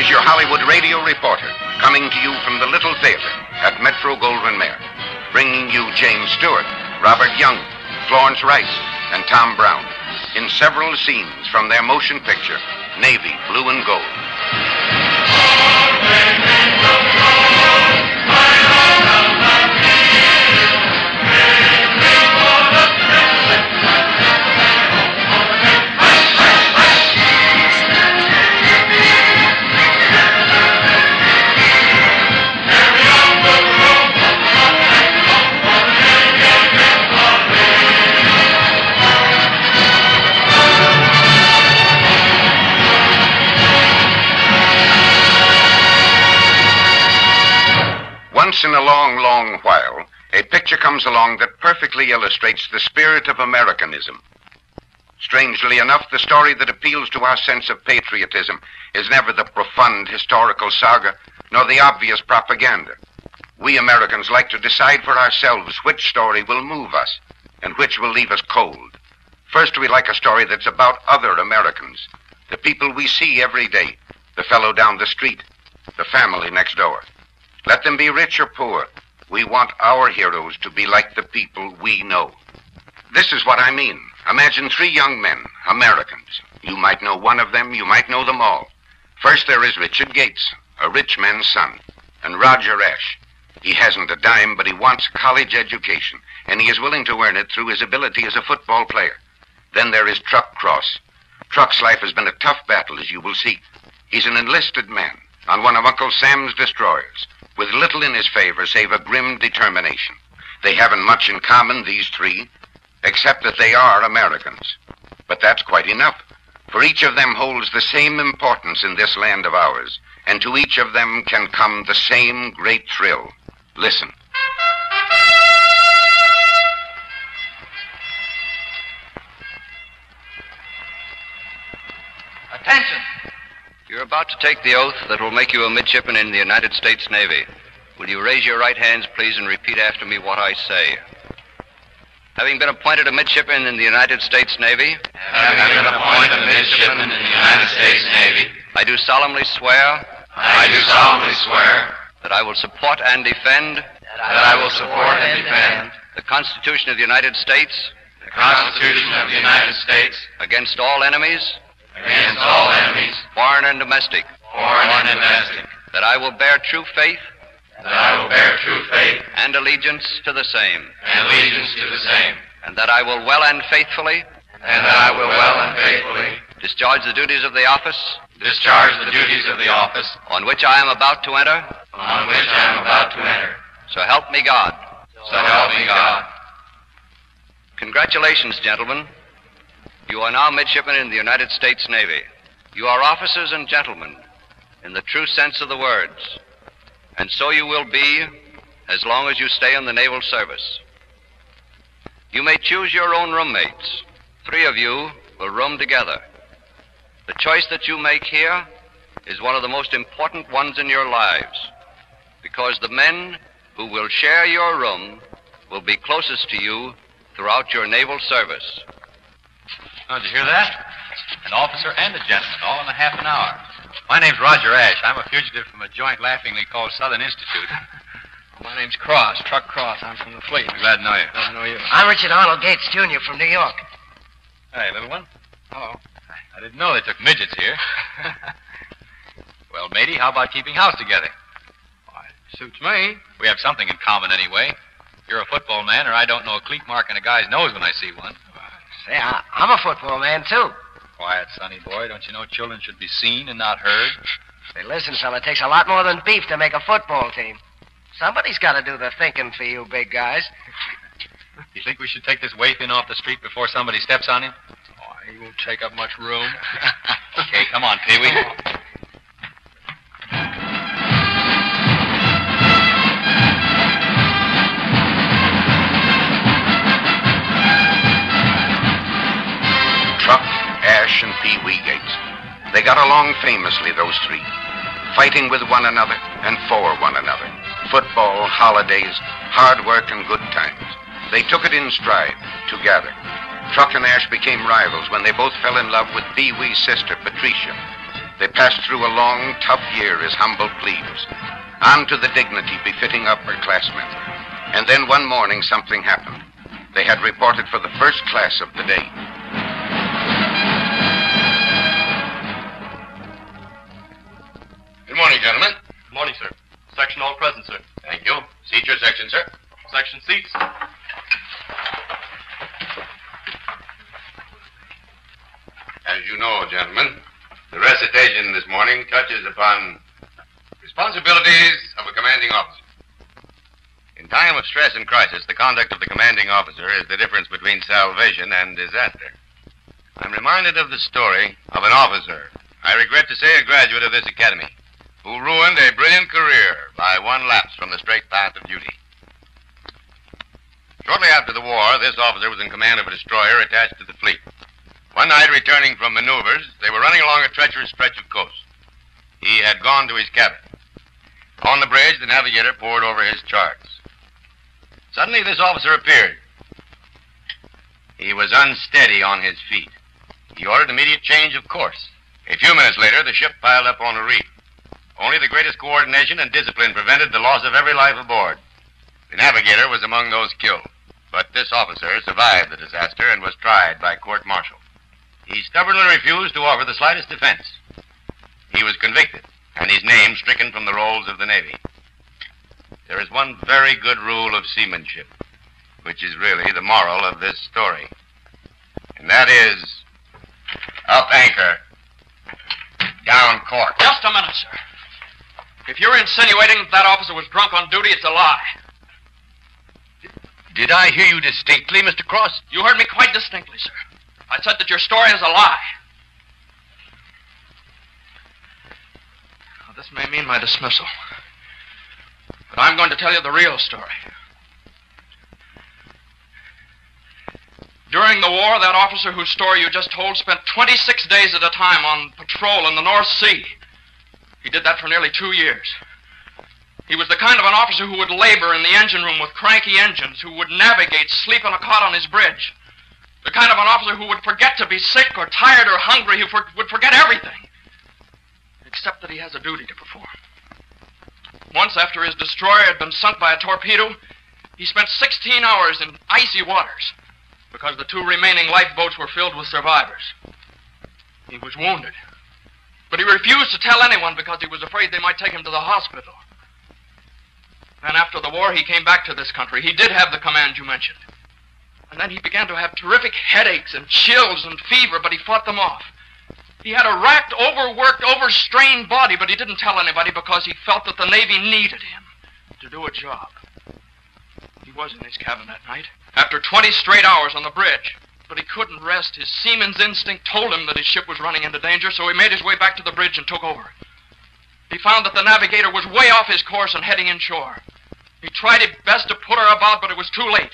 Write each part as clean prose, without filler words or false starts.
is your Hollywood radio reporter, coming to you from the Little Theater at Metro Goldwyn Mayer, bringing you James Stewart, Robert Young, Florence Rice, and Tom Brown in several scenes from their motion picture, Navy, Blue and Gold. Once in a long, long while, a picture comes along that perfectly illustrates the spirit of Americanism. Strangely enough, the story that appeals to our sense of patriotism is never the profound historical saga, nor the obvious propaganda. We Americans like to decide for ourselves which story will move us and which will leave us cold. First, we like a story that's about other Americans, the people we see every day, the fellow down the street, the family next door. Let them be rich or poor. We want our heroes to be like the people we know. This is what I mean. Imagine 3 young men, Americans. You might know one of them, you might know them all. First there is Richard Gates, a rich man's son, and Roger Ashe. He hasn't a dime, but he wants a college education, and he is willing to earn it through his ability as a football player. Then there is Truck Cross. Truck's life has been a tough battle, as you will see. He's an enlisted man on one of Uncle Sam's destroyers, with little in his favor save a grim determination. They haven't much in common, these 3, except that they are Americans. But that's quite enough, for each of them holds the same importance in this land of ours, and to each of them can come the same great thrill. Listen. Attention! You're about to take the oath that will make you a midshipman in the United States Navy. Will you raise your right hands, please, and repeat after me what I say? Having been appointed a midshipman in the United States Navy, I do solemnly swear that I will support and defend the Constitution of the United States against all enemies, foreign and domestic. That I will bear true faith and allegiance to the same. And that I will well and faithfully discharge the duties of the office on which I am about to enter. So help me God. Congratulations, gentlemen. You are now midshipmen in the United States Navy. You are officers and gentlemen in the true sense of the words. And so you will be as long as you stay in the naval service. You may choose your own roommates. 3 of you will room together. The choice that you make here is one of the most important ones in your lives, because the men who will share your room will be closest to you throughout your naval service. Oh, did you hear that? An officer and a gentleman, all in a half an hour. My name's Roger Ashe. I'm a fugitive from a joint laughingly called Southern Institute. My name's Cross, Truck Cross. I'm from the fleet. Glad to know you. Glad to know you. I'm Richard Arnold Gates, Jr. from New York. Hey, little one. Hello. I didn't know they took midgets here. Well, matey, how about keeping house together? Why, suits me. We have something in common anyway. You're a football man, or I don't know a cleat mark in a guy's nose when I see one. Say, I'm a football man, too. Quiet, sonny boy. Don't you know children should be seen and not heard? Say, listen, fella, it takes a lot more than beef to make a football team. Somebody's got to do the thinking for you big guys. You think we should take this waif in off the street before somebody steps on him? Oh, he won't take up much room. Okay, come on, Pee-wee. Truck, Ashe, and Pee-wee Gates. They got along famously, those 3, fighting with one another and for one another. Football, holidays, hard work, and good times. They took it in stride, together. Truck and Ashe became rivals when they both fell in love with Pee-wee's sister, Patricia. They passed through a long, tough year as humble plebes, on to the dignity befitting upperclassmen. And then one morning something happened. They had reported for the first class of the day. Good morning, gentlemen. Good morning, sir. Section all present, sir. Thank you. Seat your section, sir. Section seats. As you know, gentlemen, the recitation this morning touches upon responsibilities of a commanding officer. In time of stress and crisis, the conduct of the commanding officer is the difference between salvation and disaster. I'm reminded of the story of an officer, I regret to say a graduate of this academy, who ruined a brilliant career by one lapse from the straight path of duty. Shortly after the war, this officer was in command of a destroyer attached to the fleet. One night, returning from maneuvers, they were running along a treacherous stretch of coast. He had gone to his cabin. On the bridge, the navigator pored over his charts. Suddenly, this officer appeared. He was unsteady on his feet. He ordered immediate change of course. A few minutes later, the ship piled up on a reef. Only the greatest coordination and discipline prevented the loss of every life aboard. The navigator was among those killed, but this officer survived the disaster and was tried by court-martial. He stubbornly refused to offer the slightest defense. He was convicted, and his name stricken from the rolls of the Navy. There is one very good rule of seamanship, which is really the moral of this story. And that is, up anchor, down cork. Just a minute, sir. If you're insinuating that officer was drunk on duty, it's a lie. Did I hear you distinctly, Mr. Cross? You heard me quite distinctly, sir. I said that your story is a lie. Now, this may mean my dismissal, but I'm going to tell you the real story. During the war, that officer whose story you just told spent 26 days at a time on patrol in the North Sea. He did that for nearly 2 years. He was the kind of an officer who would labor in the engine room with cranky engines, who would navigate, sleep on a cot on his bridge. The kind of an officer who would forget to be sick or tired or hungry, who would forget everything, except that he has a duty to perform. Once, after his destroyer had been sunk by a torpedo, he spent 16 hours in icy waters because the 2 remaining lifeboats were filled with survivors. He was wounded, but he refused to tell anyone because he was afraid they might take him to the hospital. Then after the war, he came back to this country. He did have the command you mentioned. And then he began to have terrific headaches and chills and fever, but he fought them off. He had a racked, overworked, overstrained body, but he didn't tell anybody because he felt that the Navy needed him to do a job. He was in his cabin that night, after 20 straight hours on the bridge, but he couldn't rest. His seaman's instinct told him that his ship was running into danger, so he made his way back to the bridge and took over. He found that the navigator was way off his course and heading inshore. He tried his best to put her about, but it was too late.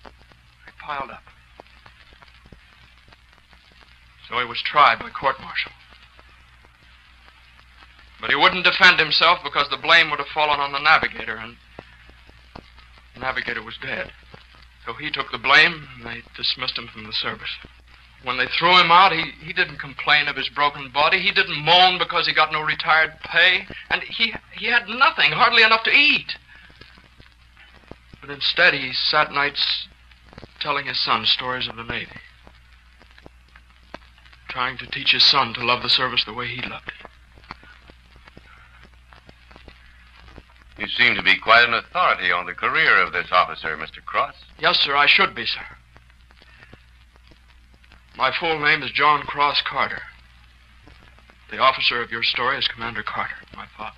They piled up. So he was tried by court-martial. But he wouldn't defend himself because the blame would have fallen on the navigator, and the navigator was dead. So he took the blame, and they dismissed him from the service. When they threw him out, he didn't complain of his broken body. He didn't moan because he got no retired pay. And he had nothing, hardly enough to eat. But instead, he sat nights telling his son stories of the Navy. Trying to teach his son to love the service the way he loved it. You seem to be quite an authority on the career of this officer, Mr. Cross. Yes, sir, I should be, sir. My full name is John Cross Carter. The officer of your story is Commander Carter, my father.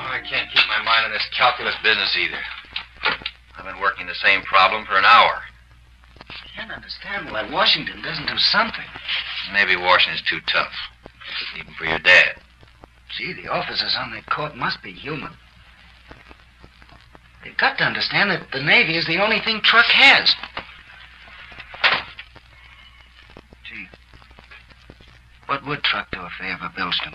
I can't keep my mind on this calculus business either. I've been working the same problem for an hour. I can't understand why Washington doesn't do something. Maybe Washington's too tough, even for your dad. Gee, the officers on that court must be human. They've got to understand that the Navy is the only thing Truck has. Gee, What would Truck do if they ever bilged him?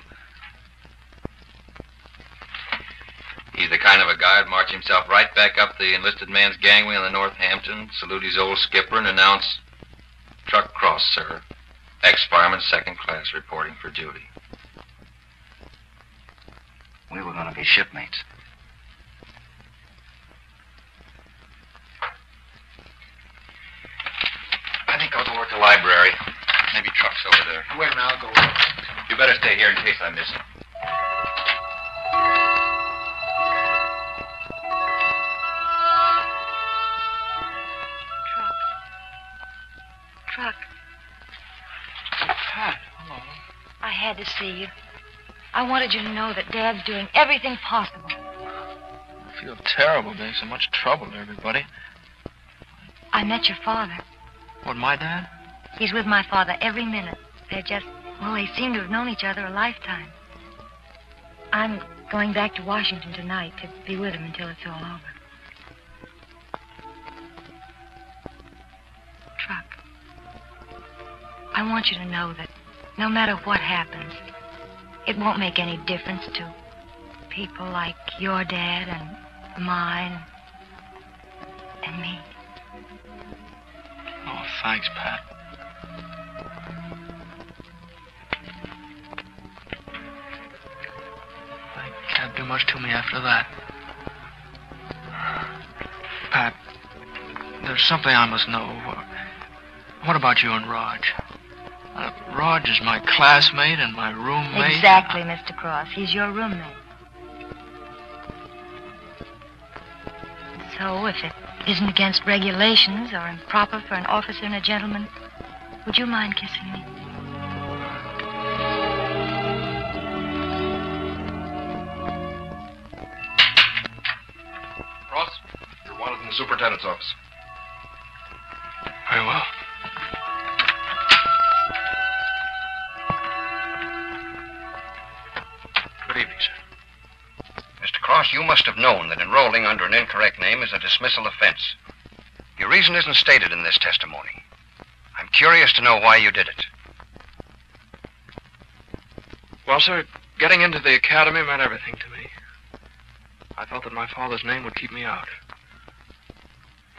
He's the kind of a guy who'd march himself right back up the enlisted man's gangway on the Northampton, salute his old skipper, and announce, "Truck cross, sir. Ex-fireman, second class, reporting for duty." We were going to be shipmates. I think I'll go work the library. Maybe Truck's over there. Wait a minute, I'll go with You better stay here in case I miss him. Truck. Pat, hello. I had to see you. I wanted you to know that Dad's doing everything possible. I feel terrible being so much trouble to everybody. I met your father. What, my dad? He's with my father every minute. They're just, well, they seem to have known each other a lifetime. I'm going back to Washington tonight to be with him until it's all over. Truck, I want you to know that no matter what happens, it won't make any difference to people like your dad and mine and me. Oh, thanks, Pat. They can't do much to me after that. Pat, there's something I must know. What about you and Raj? Raj is my classmate and my roommate. Exactly, Mr. Cross. He's your roommate. So, if it isn't against regulations or improper for an officer and a gentleman, would you mind kissing me? Ross, you're wanted in the superintendent's office. Very well. Good evening, sir. Mr. Cross, you must have known that enrolling under an incorrect name is a dismissal offense. Your reason isn't stated in this testimony. I'm curious to know why you did it. Well, sir, getting into the academy meant everything to me. I felt that my father's name would keep me out.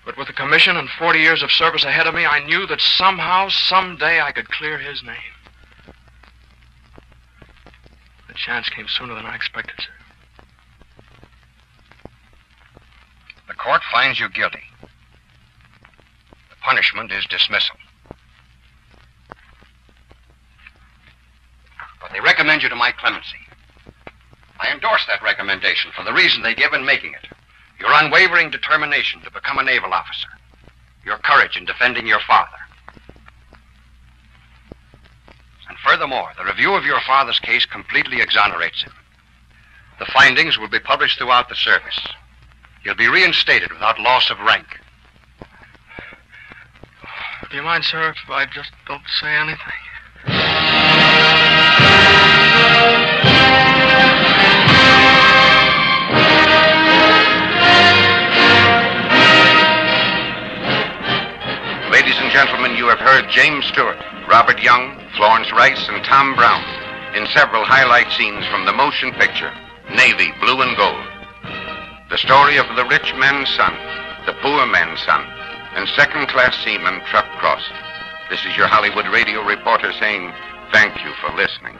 But with a commission and 40 years of service ahead of me, I knew that somehow, someday, I could clear his name. The chance came sooner than I expected, sir. The court finds you guilty. The punishment is dismissal. But they recommend you to my clemency. I endorse that recommendation for the reason they give in making it. Your unwavering determination to become a naval officer. Your courage in defending your father. And furthermore, the review of your father's case completely exonerates him. The findings will be published throughout the service. You'll be reinstated without loss of rank. Do you mind, sir, if I just don't say anything? Ladies and gentlemen, you have heard James Stewart, Robert Young, Florence Rice, and Tom Brown in several highlight scenes from the motion picture, Navy, Blue and Gold. The story of the rich man's son, the poor man's son, and second-class seaman Truck Cross. This is your Hollywood radio reporter saying thank you for listening.